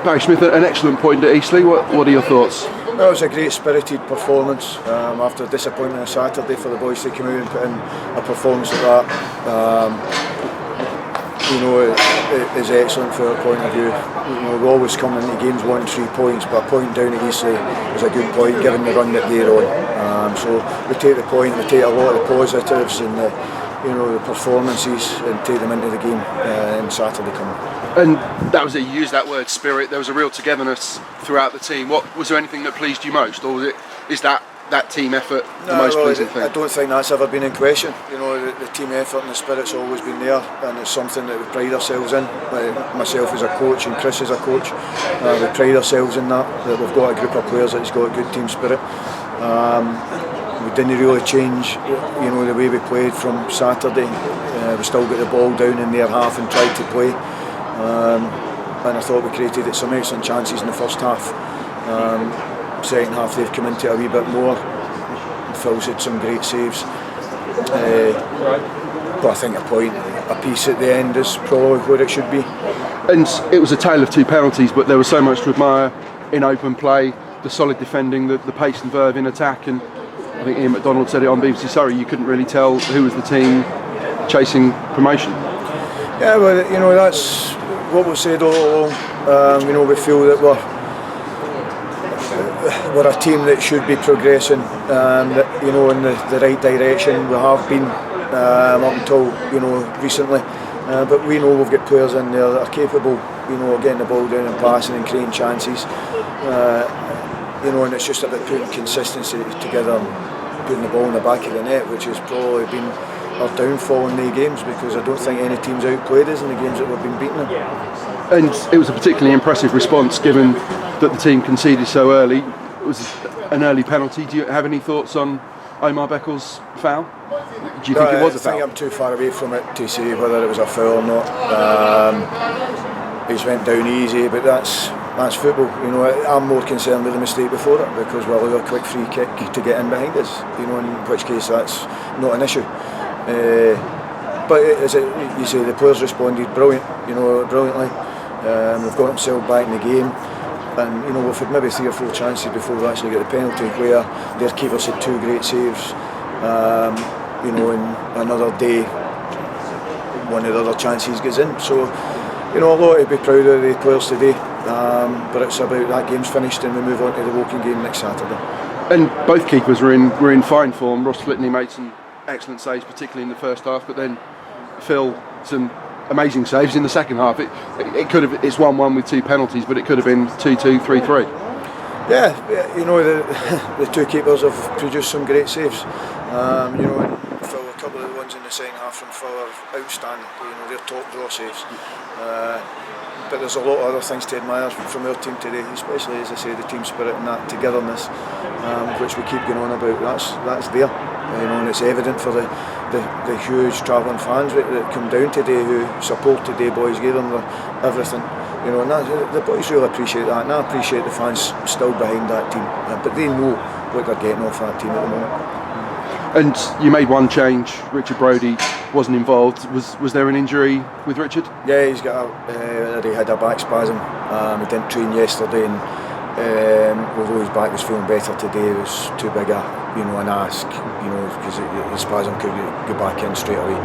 Barry Smith, an excellent point at Eastleigh. What are your thoughts? Well, it was a great spirited performance after disappointing on Saturday for the boys to come out and put in a performance like that. It is excellent from our point of view. We always come into games wanting 3 points, but a point down at Eastleigh was a good point given the run that they're on. So we take the point, we take a lot of the positives and the performances and take them into the game on Saturday coming. And that was it. You used that word spirit. There was a real togetherness throughout the team. Was there anything that pleased you most, or is that team effort the most pleasing thing? I don't think that's ever been in question. The team effort and the spirit's always been there, and it's something that we pride ourselves in. Myself as a coach and Chris as a coach, we pride ourselves in that we've got a group of players that's got a good team spirit. We didn't really change, the way we played from Saturday. We still got the ball down in their half and tried to play. And I thought we created some excellent chances in the first half. Second half they've come into it a wee bit more. Phil's had some great saves. But I think a piece at the end is probably where it should be. And it was a tale of 2 penalties, but there was so much to admire in open play, the solid defending, the pace and verve in attack, and I think Ian McDonald said it on BBC Surrey, you couldn't really tell who was the team chasing promotion. Yeah, well, that's what we've said all along. We feel that we're a team that should be progressing, in the right direction. We have been up until recently, but we know we've got players in there that are capable, of getting the ball down and passing and creating chances. And it's just about putting consistency together and putting the ball in the back of the net, which has probably been our downfall in the games, because I don't think any teams outplayed us in the games that we've been beating them. And it was a particularly impressive response given that the team conceded so early. It was an early penalty. Do you have any thoughts on Omar Beckel's foul? Do you think it was a foul? I think I'm too far away from it to say whether it was a foul or not. He's went down easy, but that's football. I'm more concerned with the mistake before it, because we'll have a quick free kick to get in behind us. In which case that's not an issue. But as you say, the players responded brilliantly. They've got themselves back in the game, and we've had maybe 3 or 4 chances before we actually get the penalty, where their keepers had 2 great saves. In another day, one of the other chances goes in. So, a lot to be proud of the players today. But it's about that game's finished and we move on to the Woking game next Saturday. And both keepers were in fine form. Ross Flitney made some excellent saves, particularly in the first half, but then Phil some amazing saves in the second half. It could have. It's 1-1 with 2 penalties, but it could have been 2-2, 3-3. Yeah, the 2 keepers have produced some great saves. And Phil, a couple of the ones in the second half from Phil are outstanding. They're top draw saves. But there's a lot of other things to admire from our team today, especially, as I say, the team spirit and that togetherness, which we keep going on about. That's there, and it's evident for the huge travelling fans that come down today, who support today boys, gave them everything. And the boys really appreciate that, and I appreciate the fans still behind that team. But they know what they're getting off that team at the moment. And you made one change. Richard Brodie wasn't involved. Was there an injury with Richard? Yeah, he had a back spasm. He didn't train yesterday, and although his back was feeling better today, it was too big an ask, because the spasm could go back in straight away.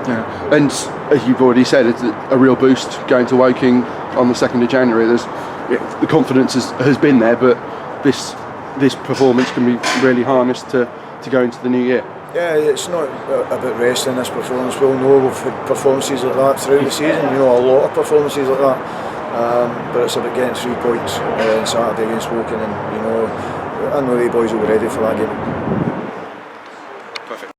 Yeah, and as you've already said, it's a real boost going to Woking on the 2nd of January. The confidence has been there, but this performance can be really harnessed to go into the new year. Yeah, it's not about resting this performance. We'll know we've had performances like that throughout the season, a lot of performances like that. But it's about getting 3 points on Saturday against Woking, and I know the boys will be ready for that game.